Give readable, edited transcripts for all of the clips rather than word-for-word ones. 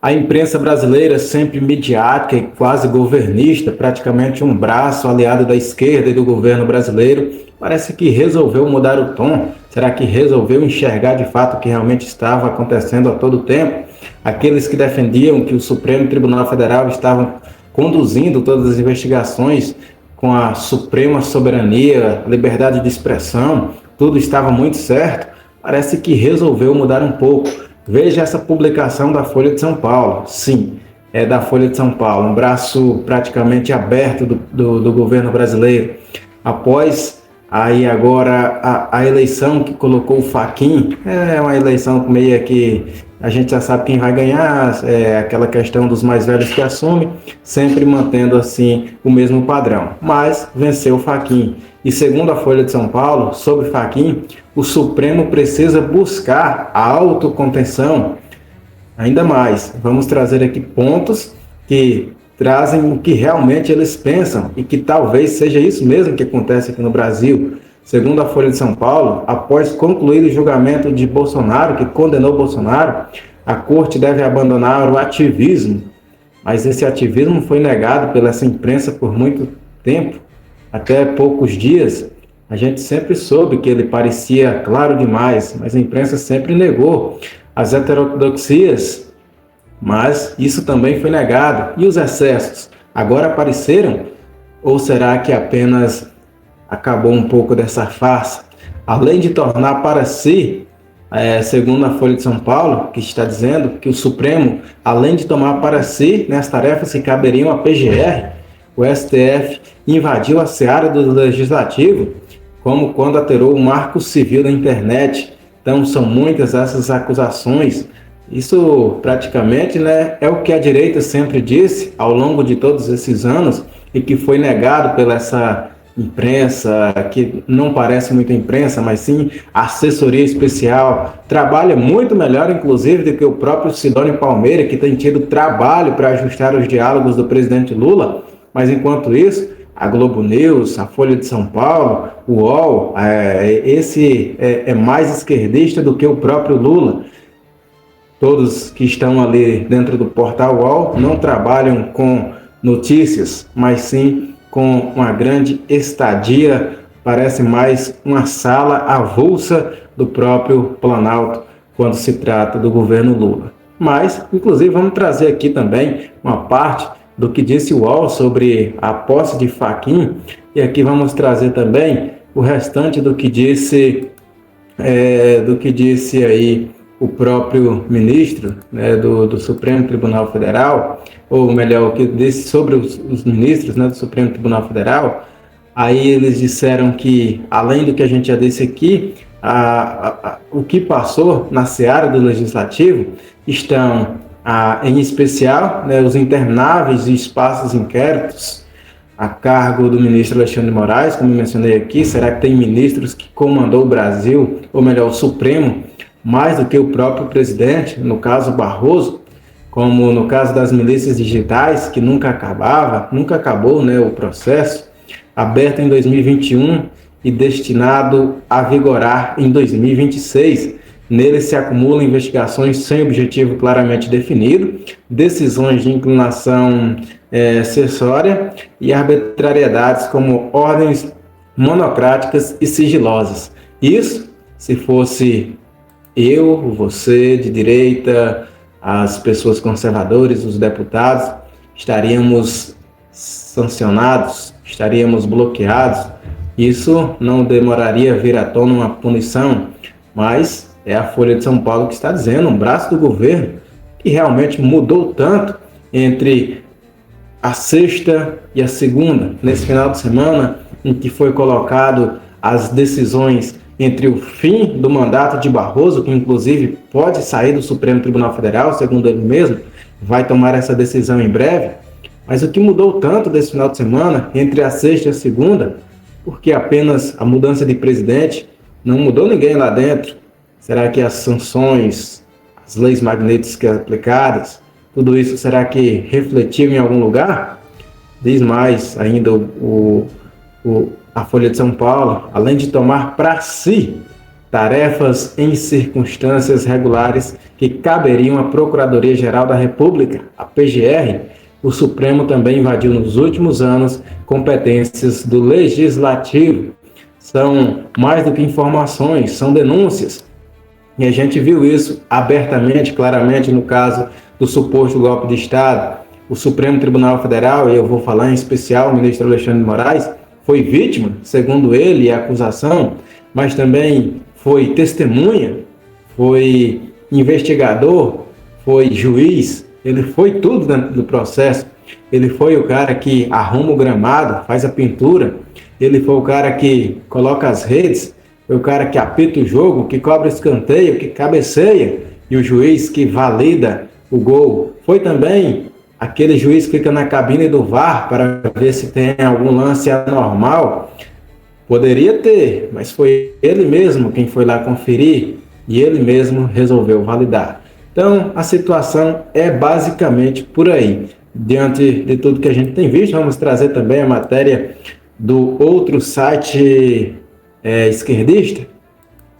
A imprensa brasileira, sempre midiática e quase governista, praticamente um braço aliado da esquerda e do governo brasileiro, parece que resolveu mudar o tom. Será que resolveu enxergar de fato o que realmente estava acontecendo a todo tempo? Aqueles que defendiam que o Supremo Tribunal Federal estava conduzindo todas as investigações com a suprema soberania, liberdade de expressão, tudo estava muito certo, parece que resolveu mudar um pouco. Veja essa publicação da Folha de São Paulo. Sim, é da Folha de São Paulo, um braço praticamente aberto do governo brasileiro. Após aí agora a eleição que colocou o Fachin, é uma eleição meio que a gente já sabe quem vai ganhar, é aquela questão dos mais velhos que assumem, sempre mantendo assim o mesmo padrão. Mas venceu o Fachin. E segundo a Folha de São Paulo, sobre Fachin, o Supremo precisa buscar a autocontenção. Ainda mais, vamos trazer aqui pontos que trazem o que realmente eles pensam e que talvez seja isso mesmo que acontece aqui no Brasil. Segundo a Folha de São Paulo, após concluir o julgamento de Bolsonaro, que condenou Bolsonaro, a corte deve abandonar o ativismo. Mas esse ativismo foi negado pela essa imprensa por muito tempo, até poucos dias. A gente sempre soube que ele parecia claro demais, mas a imprensa sempre negou as heterodoxias, mas isso também foi negado. E os excessos agora apareceram? Ou será que apenas acabou um pouco dessa farsa? Além de tornar para si, segundo a Folha de São Paulo, que está dizendo que o Supremo, além de tomar para si, as tarefas que caberiam à PGR, o STF invadiu a seara do Legislativo, como quando alterou o Marco Civil da internet. Então são muitas essas acusações. Isso praticamente é o que a direita sempre disse ao longo de todos esses anos e que foi negado pela essa imprensa, que não parece muita imprensa, mas sim assessoria especial. Trabalha muito melhor, inclusive, do que o próprio Sidônio Palmeira, que tem tido trabalho para ajustar os diálogos do presidente Lula. Mas enquanto isso, a Globo News, a Folha de São Paulo, o UOL, esse é mais esquerdista do que o próprio Lula. Todos que estão ali dentro do portal UOL não trabalham com notícias, mas sim com uma grande estadia, parece mais uma sala avulsa do próprio Planalto quando se trata do governo Lula. Mas, inclusive, vamos trazer aqui também uma parte do que disse o UOL sobre a posse de Fachin, e aqui vamos trazer também o restante do que disse aí o próprio ministro do Supremo Tribunal Federal, ou melhor, o que disse sobre os ministros do Supremo Tribunal Federal. Aí eles disseram que, além do que a gente já disse aqui, o que passou na seara do Legislativo estão, em especial, os intermináveis e espaços inquéritos a cargo do ministro Alexandre de Moraes, como eu mencionei aqui. Será que tem ministros que comandou o Brasil, ou melhor, o Supremo, mais do que o próprio presidente, no caso Barroso, como no caso das milícias digitais, que nunca acabou o processo, aberto em 2021 e destinado a vigorar em 2026. Nele se acumulam investigações sem objetivo claramente definido, decisões de inclinação acessória e arbitrariedades como ordens monocráticas e sigilosas. Isso, se fosse eu, você de direita, as pessoas conservadoras, os deputados, estaríamos sancionados, estaríamos bloqueados. Isso não demoraria a vir à tona uma punição, mas é a Folha de São Paulo que está dizendo, um braço do governo, que realmente mudou tanto entre a sexta e a segunda, nesse final de semana, em que foi colocado as decisões entre o fim do mandato de Barroso, que inclusive pode sair do Supremo Tribunal Federal, segundo ele mesmo, vai tomar essa decisão em breve. Mas o que mudou tanto desse final de semana, entre a sexta e a segunda, porque apenas a mudança de presidente não mudou ninguém lá dentro. Será que as sanções, as leis magníficas aplicadas, tudo isso será que refletiu em algum lugar? Diz mais ainda a Folha de São Paulo, além de tomar para si tarefas em circunstâncias regulares que caberiam à Procuradoria-Geral da República, a PGR, o Supremo também invadiu nos últimos anos competências do Legislativo. São mais do que informações, são denúncias. E a gente viu isso abertamente, claramente, no caso do suposto golpe de Estado. O Supremo Tribunal Federal, e eu vou falar em especial o ministro Alexandre de Moraes, foi vítima, segundo ele, a acusação, mas também foi testemunha, foi investigador, foi juiz, ele foi tudo dentro do processo. Ele foi o cara que arruma o gramado, faz a pintura, ele foi o cara que coloca as redes, foi o cara que apita o jogo, que cobra escanteio, que cabeceia, e o juiz que valida o gol. Foi também aquele juiz que fica na cabine do VAR para ver se tem algum lance anormal. Poderia ter, mas foi ele mesmo quem foi lá conferir e ele mesmo resolveu validar. Então, a situação é basicamente por aí. Diante de tudo que a gente tem visto, vamos trazer também a matéria do outro site esquerdista,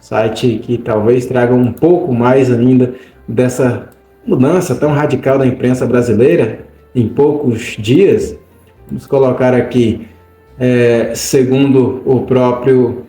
site que talvez traga um pouco mais ainda dessa mudança tão radical da imprensa brasileira em poucos dias. Vamos colocar aqui, segundo o próprio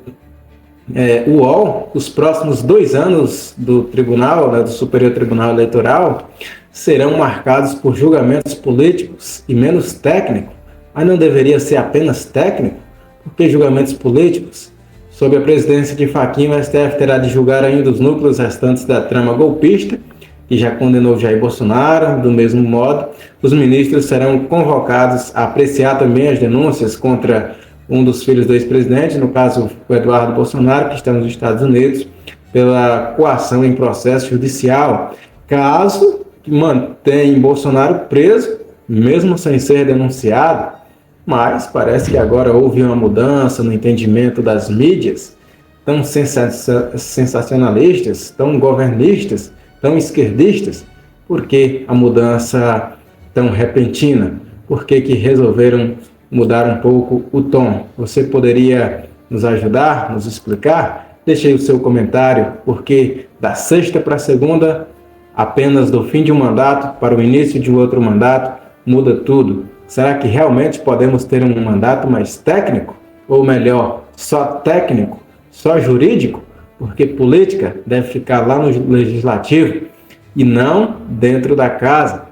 UOL, os próximos 2 anos do Tribunal, do Superior Tribunal Eleitoral, serão marcados por julgamentos políticos e menos técnicos. Mas não deveria ser apenas técnico? Porque julgamentos políticos? Sob a presidência de Fachin, o STF terá de julgar ainda os núcleos restantes da trama golpista, que já condenou Jair Bolsonaro. Do mesmo modo, os ministros serão convocados a apreciar também as denúncias contra um dos filhos do ex-presidente, no caso o Eduardo Bolsonaro, que está nos Estados Unidos, pela coação em processo judicial, caso que mantém Bolsonaro preso, mesmo sem ser denunciado. Mas parece que agora houve uma mudança no entendimento das mídias, tão sensacionalistas, tão governistas, tão esquerdistas. Por que a mudança tão repentina? Por que resolveram mudar um pouco o tom? Você poderia nos ajudar, nos explicar? Deixe aí o seu comentário, porque da sexta para a segunda, apenas do fim de um mandato para o início de um outro mandato, muda tudo. Será que realmente podemos ter um mandato mais técnico? Ou melhor, só técnico, só jurídico? Porque política deve ficar lá no legislativo e não dentro da casa,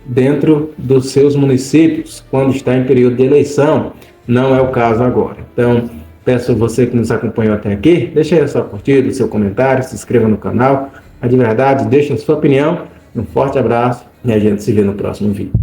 dentro dos seus municípios, quando está em período de eleição. Não é o caso agora. Então, peço a você que nos acompanhou até aqui, deixe aí a sua curtida, o seu comentário, se inscreva no canal. Mas de verdade, deixe a sua opinião. Um forte abraço e a gente se vê no próximo vídeo.